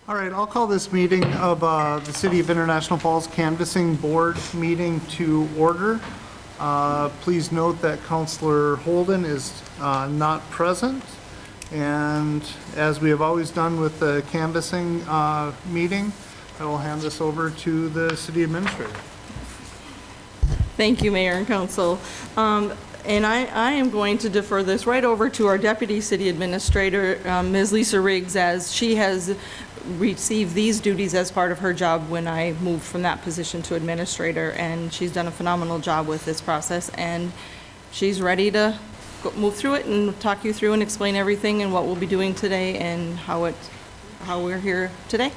All right, I'll call this meeting of the City of International Falls Canvassing Board meeting to order. Please note that Councilor Holden is not present. And as we have always done with the canvassing meeting, I will hand this over to the City Administrator. Thank you, Mayor and Council. And I am going to defer this right over to our Deputy City Administrator, Ms. Lisa Riggs, as she has received these duties as part of her job when I moved from that position to Administrator, and she's done a phenomenal job with this process, and she's ready to move through it and talk you through and explain everything and what we'll be doing today and how we're here today.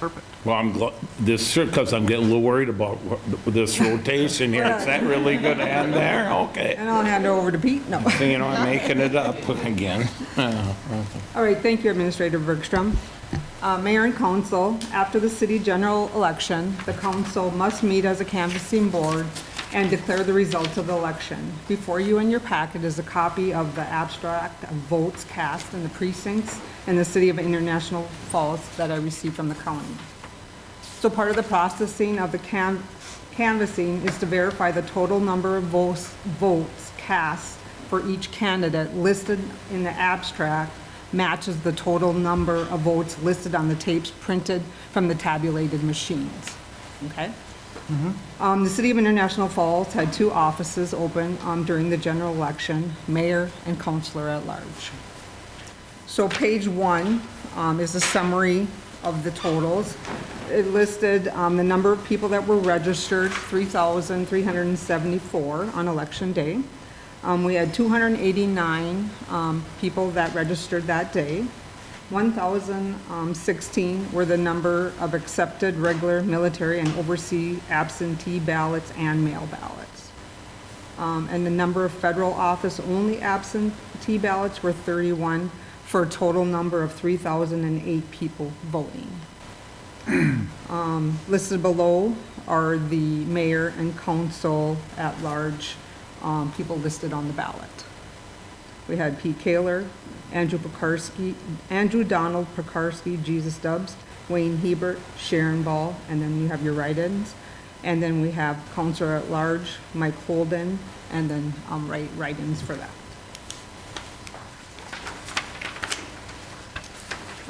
Perfect. Well, I'm glad, because I'm getting a little worried about this rotation here. Is that really good to end there? Okay. And I'll hand it over to Pete. No. So, you know, I'm making it up again. All right, thank you, Administrator Bergstrom. Mayor and Council, after the city general election, the council must meet as a canvassing board and declare the results of the election. Before you in your packet is a copy of the abstract of votes cast in the precincts in the City of International Falls that I received from the county. So part of the processing of the canvassing is to verify the total number of votes cast for each candidate listed in the abstract matches the total number of votes listed on the tapes printed from the tabulated machines. Okay? The City of International Falls had two offices open during the general election, mayor and councilor at large. So page 1 is a summary of the totals. It listed the number of people that were registered, 3,374 on election day. We had 289 people that registered that day. 1,016 were the number of accepted regular military and overseas absentee ballots and mail ballots. And the number of federal office only absentee ballots were 31 for a total number of 3,008 people voting. Listed below are the mayor and council at large people listed on the ballot. We had Pete Kaler, Andrew Donald Pekarski, Jesus Stubbs, Wayne Hebert, Sharon Ball, and then you have your write-ins. And then we have Councilor at Large, Mike Holden, and then write-ins for that.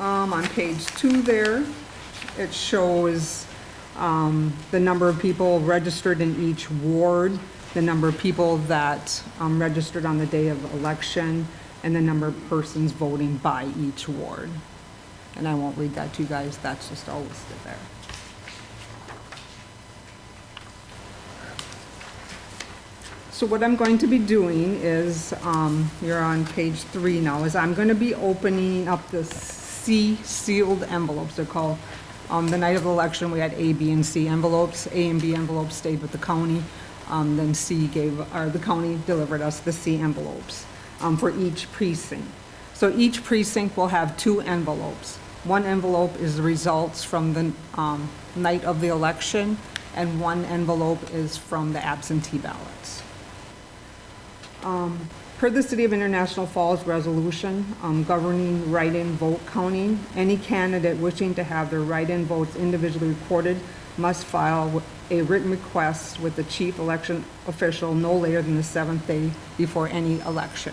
On page 2 there, it shows the number of people registered in each ward, the number of people that registered on the day of election, and the number of persons voting by each ward. And I won't read that to you guys, that's just all listed there. So what I'm going to be doing is, you're on page 3 now, is I'm going to be opening up the C sealed envelopes. They're called, the night of the election we had A, B, and C envelopes. A and B envelopes stayed with the county. Then the county delivered us the C envelopes for each precinct. So each precinct will have 2 envelopes. One envelope is the results from the night of the election, and one envelope is from the absentee ballots. Per the City of International Falls resolution governing write-in vote counting, any candidate wishing to have their write-in votes individually recorded must file a written request with the chief election official no later than the 7th day before any election.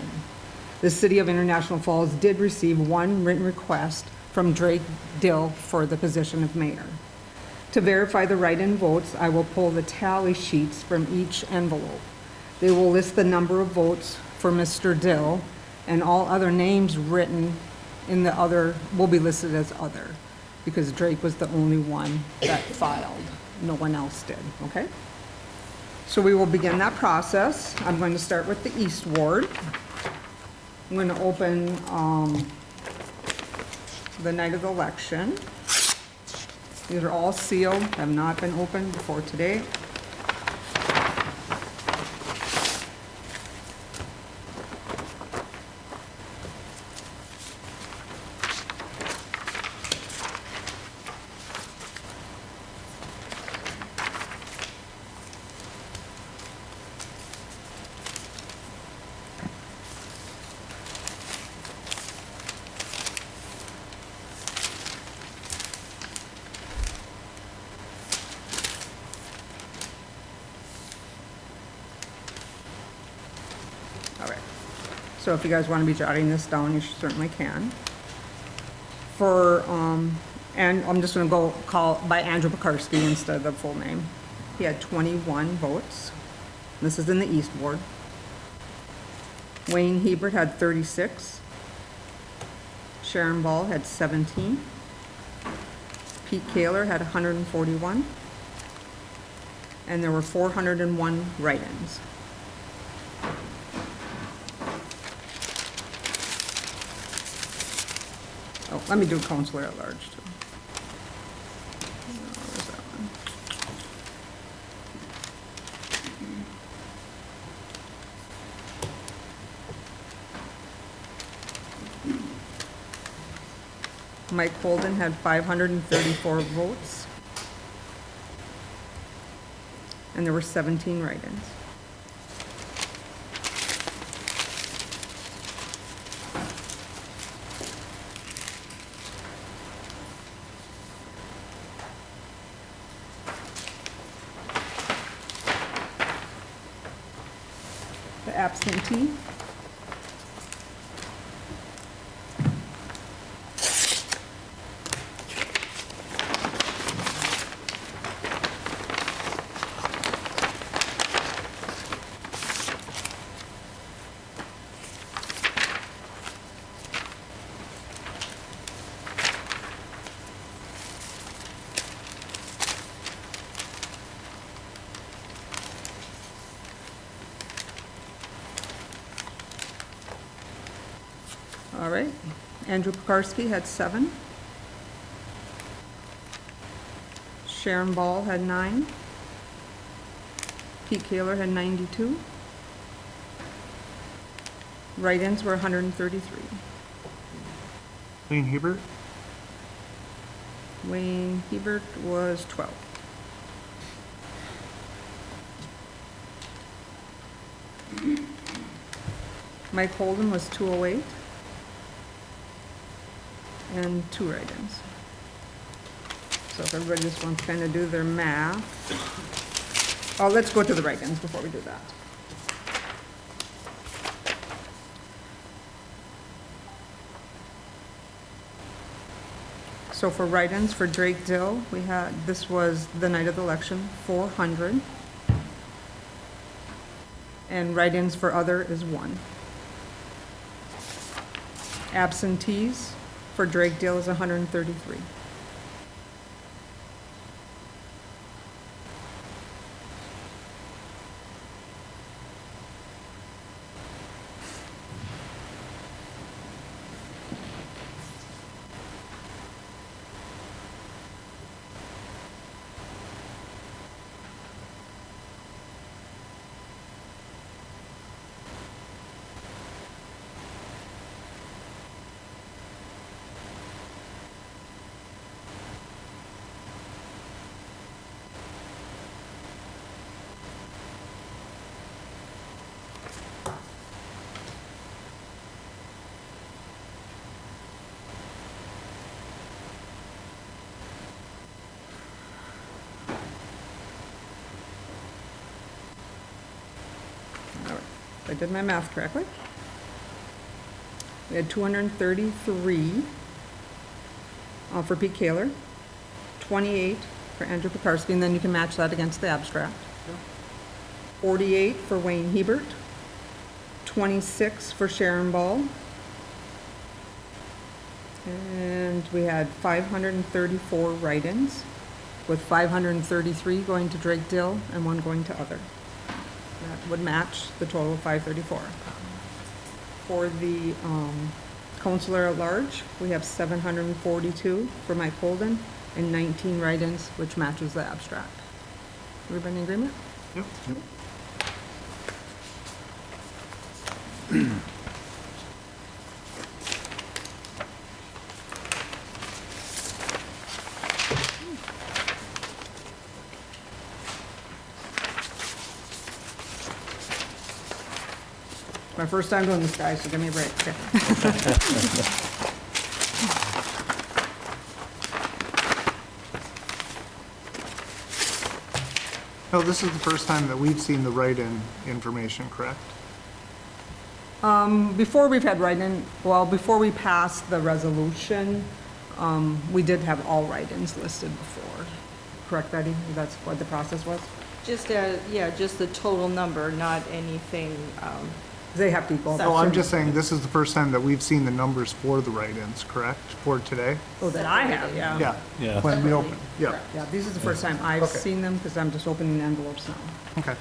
The City of International Falls did receive one written request from Drake Dill for the position of mayor. To verify the write-in votes, I will pull the tally sheets from each envelope. They will list the number of votes for Mr. Dill, and all other names written in the other will be listed as other, because Drake was the only one that filed. No one else did, okay? So we will begin that process. I'm going to start with the East Ward. I'm going to open the night of the election. These are all sealed, have not been opened before today. So if you guys want to be jotting this down, you certainly can. For, and I'm just going to go call by Andrew Pekarsky instead of the full name. He had 21 votes. This is in the East Ward. Wayne Hebert had 36. Sharon Ball had 17. Pete Kaler had 141. And there were 401 write-ins. Oh, let me do counselor at large too. Where's that one? Mike Holden had 534 votes. And there were 17 write-ins. The absentee. All right. Andrew Pekarsky had 7. Sharon Ball had 9. Pete Kaler had 92. Write-ins were 133. Wayne Hebert, Wayne Hebert was 12. Mike Holden was 208. And 2 write-ins. So if everybody just wants to kind of do their math. Oh, let's go to the write-ins before we do that. So for write-ins for Drake Dill, we had, this was the night of the election, 400. And write-ins for other is 1. Absentees for Drake Dill is 133. I did my math correctly. We had 233 for Pete Kaler, 28 for Andrew Pekarsky, and then you can match that against the abstract. 48 for Wayne Hebert, 26 for Sharon Ball, and we had 534 write-ins, with 533 going to Drake Dill and 1 going to other. That would match the total of 534. For the counselor at large, we have 742 for Mike Holden and 19 write-ins, which matches the abstract. Everybody in agreement? yep. My first time doing this, guys, so give me a break. Okay. No, this is the first time that we've seen the write-in information, correct? Before we've had write-in, well, before we passed the resolution, we did have all write-ins listed before. Correct, Betty? That's what the process was? Just, yeah, just the total number, not anything, They have to equal. Oh, I'm just saying, this is the first time that we've seen the numbers for the write-ins, correct, for today? Oh, that I have, yeah. Yeah. Yeah. When we open, yeah, Yeah, this is the first time I've Okay. seen them, because I'm just opening the envelopes now. okay.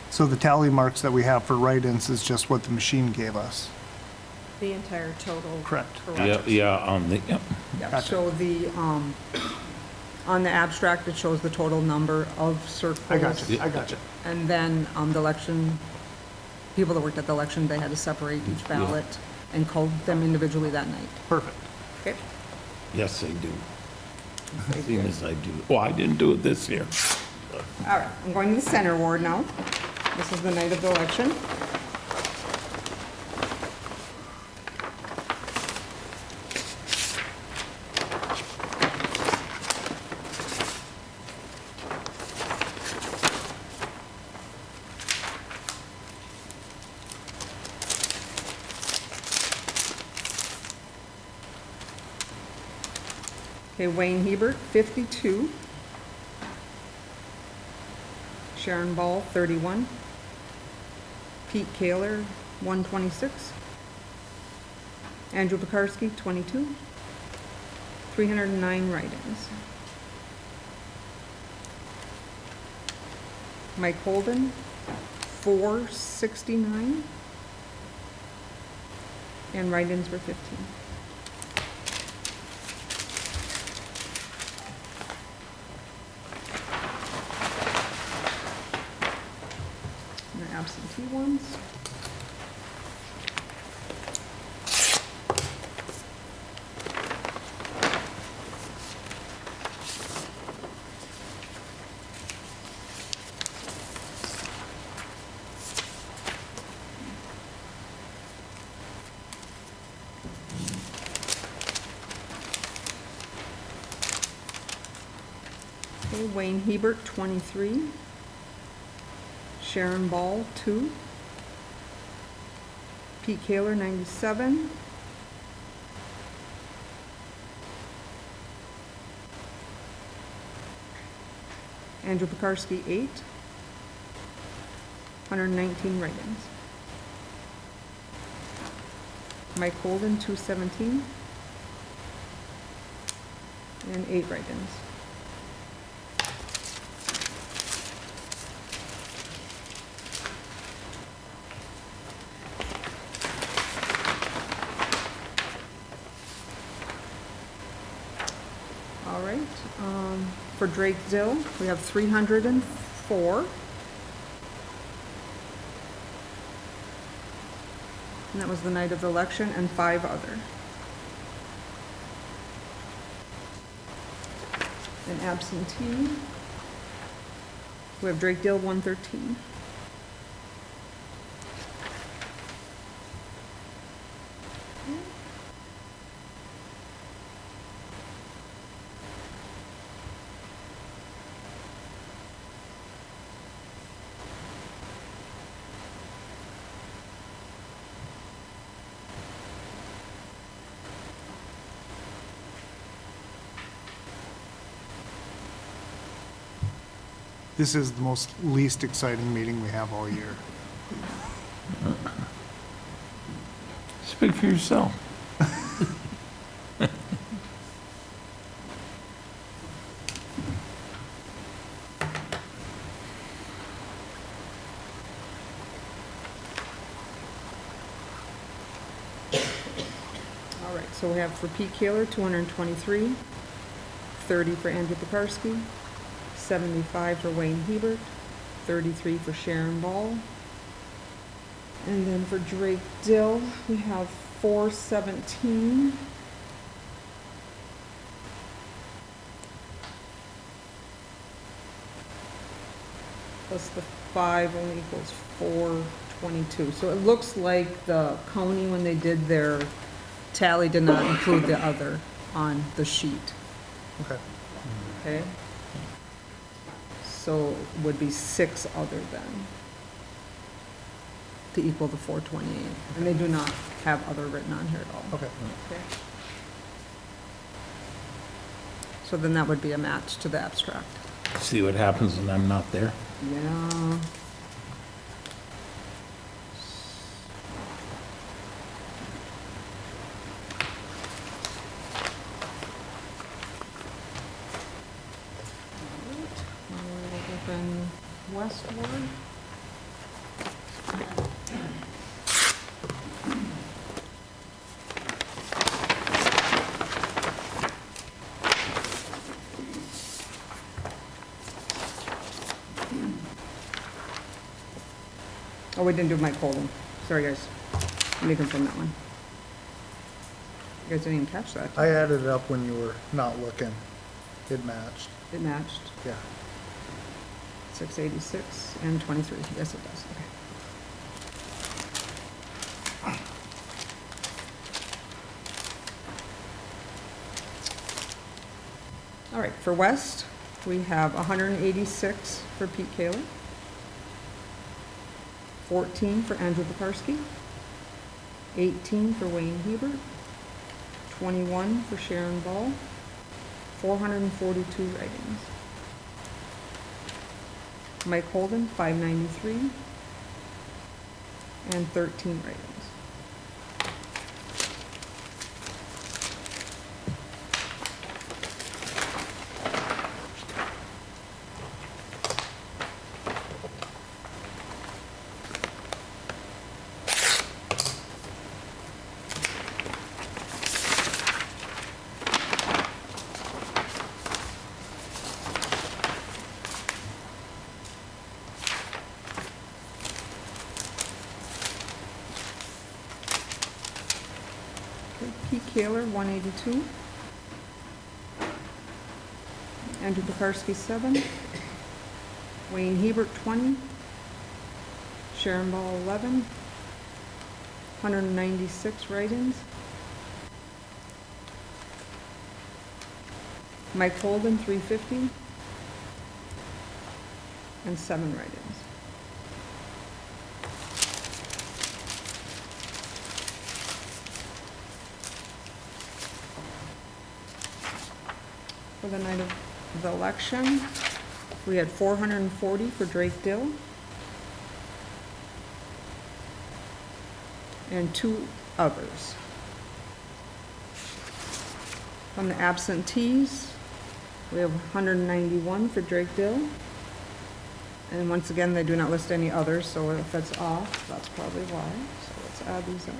So the tally marks that we have for write-ins is just what the machine gave us? the entire total. Correct. Yeah, yeah, on the, yeah. Yeah, Gotcha. so on the abstract, it shows the total number of circles. I got you, I got you. And then, the election, people that worked at the election, they had to separate each ballot and code them individually that night. Perfect. Okay? Yes, I do. Seeing as I do. Well, I didn't do it this year. All right, I'm going to the center ward now. This is the night of the election. Okay, Wayne Hebert, 52. Sharon Ball, 31. Pete Kaler, 126. Andrew Pekarsky, 22. 309 write-ins. Mike Holden, 469. And write-ins were 15. And the absentee ones. Okay, Wayne Hebert, 23. Sharon Ball, 2. Pete Kaler, 97. Andrew Pekarsky, 8. 119 write-ins. Mike Holden, 217. And 8 write-ins. All right, for Drake Dill, we have 304. And that was the night of the election, and 5 other. An absentee, we have Drake Dill, 113. This is the most least exciting meeting we have all year. Speak for yourself. All right, so we have for Pete Kaler, 223, 30 for Andrew Pekarsky, 75 for Wayne Hebert, 33 for Sharon Ball. And then for Drake Dill, we have 417. Plus the 5 only equals 422. So it looks like the county, when they did their tally, did not include the other on the sheet, Okay. okay? So it would be 6 other than to equal the 428. And they do not have other written on here at all. Okay. Okay. So then that would be a match to the abstract. See what happens when I'm not there? Yeah. We'll open Westward. Oh, we didn't do Mike Holden. Sorry, guys. Let me confirm that one. You guys didn't even catch that. I added it up when you were not looking. It matched, It matched yeah. 686 and 23. Yes, it does. Okay. All right, for West, we have 186 for Pete Kaler, 14 for Andrew Pekarsky, 18 for Wayne Hebert, 21 for Sharon Ball, 442 write-ins. Mike Holden, 593, and 13 write-ins. Okay, Pete Kaler, 182. Andrew Pekarsky, 7. Wayne Hebert, 20. Sharon Ball, 11. 196 write-ins. Mike Holden, 350. And 7 write-ins. For the night of the election, we had 440 for Drake Dill. And 2 others. From the absentees, we have 191 for Drake Dill. And once again, they do not list any others, so if that's off, that's probably why. So let's add these up.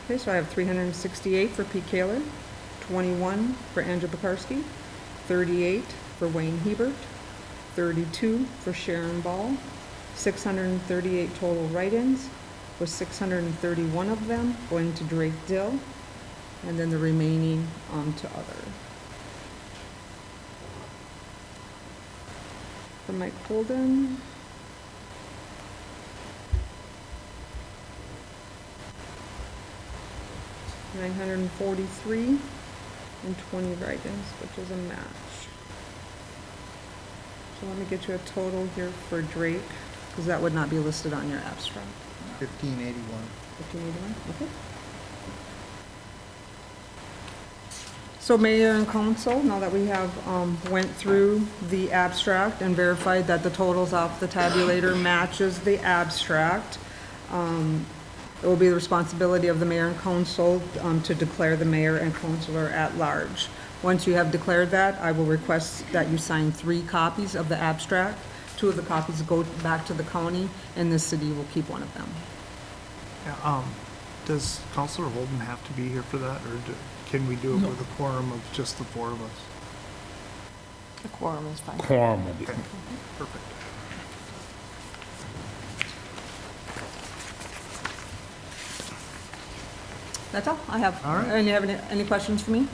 Okay, so I have 368 for Pete Kaler, 21 for Andrew Pekarsky, 38 for Wayne Hebert, 32 for Sharon Ball, 638 total write-ins, with 631 of them going to Drake Dill, and then the remaining to other. For Mike Holden, $943 and 20 write-ins, which is a match. So let me get you a total here for Drake, because that would not be listed on your abstract. 1581. 1581, okay. So Mayor and Council, now that we have went through the abstract and verified that the totals off the tabulator matches the abstract, it will be the responsibility of the mayor and council to declare the mayor and councilor at large. Once you have declared that, I will request that you sign 3 copies of the abstract 2 of the copies go back to the county, and the city will keep 1 of them. Yeah, does Counselor Holden have to be here for that, or can we do it with a quorum of just the 4 of us? The quorum is fine. Quorum will be. Okay, perfect. That's all I have. All right. And you have any questions for me?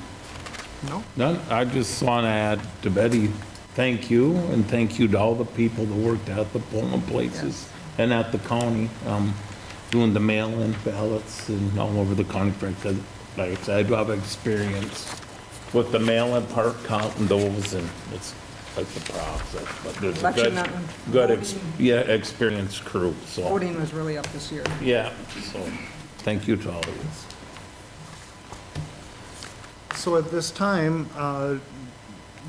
No? None, I just want to add to Betty, thank you, and thank you to all the people that worked at the polling places and at the county, doing the mail-in ballots and all over the county, because, like I said, I do have experience with the mail-in part counting those, and it's like the process, but there's a Election, good, that one. experienced crew, so, Voting was really up this year. yeah, so, thank you to all of you. So at this time,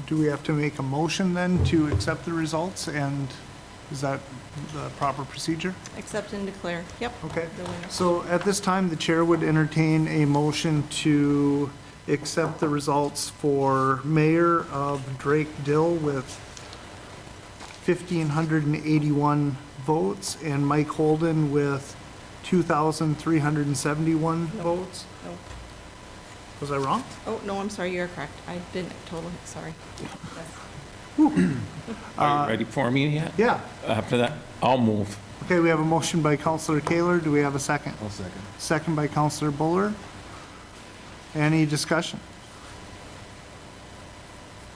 do we have to make a motion then to accept the results, and is that the proper procedure? Accept and declare, yep. Okay, The winner. so at this time, the chair would entertain a motion to accept the results for mayor of Drake Dill with 1,581 votes, and Mike Holden with 2,371 votes. No. Was I wrong? Oh, no, I'm sorry, you're correct. I didn't, totally, sorry. Are you ready for me yet? Yeah. After that, I'll move. Okay, we have a motion by Counselor Kaler. Do we have a second? I'll second. Second by Counselor Buller. Any discussion?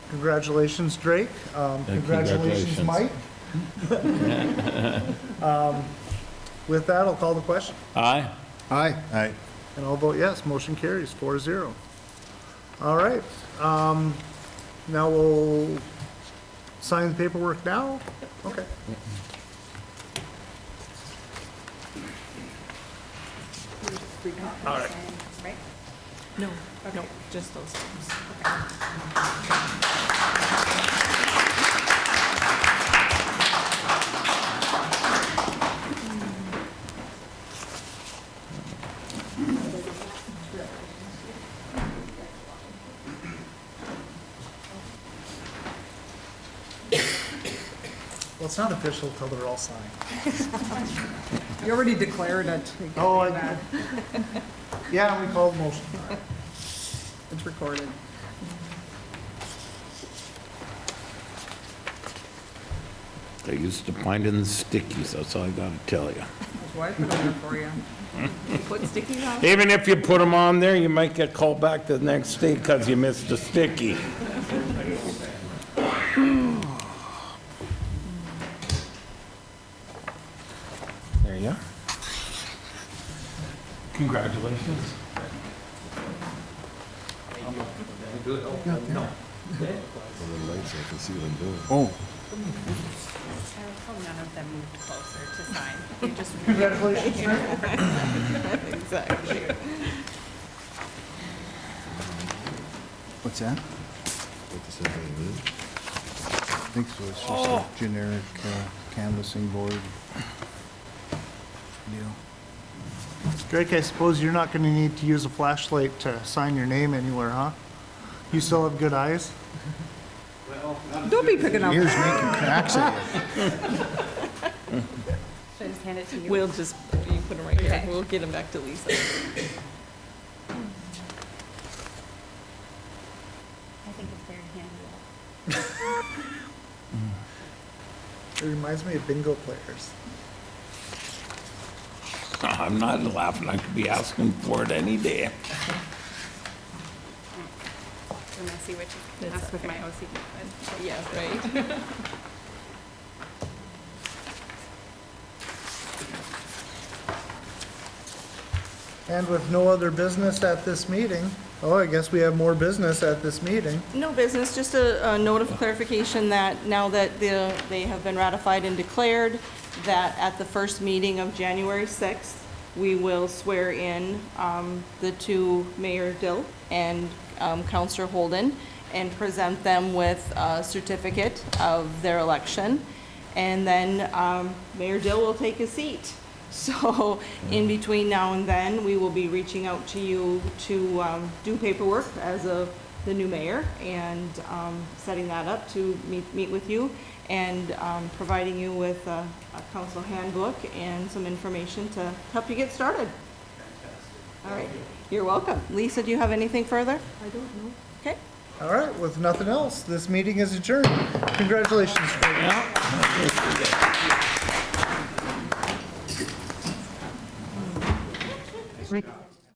Congratulations, Drake. Congratulations, Mike. With that, I'll call the question. Aye. Aye. Aye. And I'll vote yes. Motion carries 4-0. All right. Now we'll sign the paperwork now? Okay. All right. No, no, just those things. Well, it's not official till they're all signed. You already declared it. Oh, yeah, we called motion. It's recorded. They're used to finding the stickies, that's all I gotta tell you. That's why I put it there for you. Put stickies on? Even if you put them on there, you might get called back the next day because you missed a sticky. There you are. Congratulations. Oh, None of them moved closer to sign. You just Congratulations. Exactly. what's that? I think so, it's just a generic canvassing board deal. Drake, I suppose you're not gonna need to use a flashlight to sign your name anywhere, huh? You still have good eyes? Don't be picking up. Ears making cracks at you. should I just hand it to you? We'll just, you put them right here. Okay. We'll get them back to Lisa. I think it's very handy. It reminds me of bingo players. I'm not laughing, I could be asking for it any day. I'm gonna see which is best with my OCD. but- Yeah, right. And with no other business at this meeting, oh, I guess we have more business at this meeting. No business, just a note of clarification that now that they have been ratified and declared, that at the first meeting of January 6th, we will swear in the 2 Mayor Dill and Counselor Holden and present them with a certificate of their election. And then Mayor Dill will take a seat. So in between now and then, we will be reaching out to you to do paperwork as a the new mayor and setting that up to meet with you and providing you with a council handbook and some information to help you get started. All right, you're welcome. Lisa, do you have anything further? I don't know. Okay. All right, with nothing else, this meeting is adjourned. Congratulations, Greg.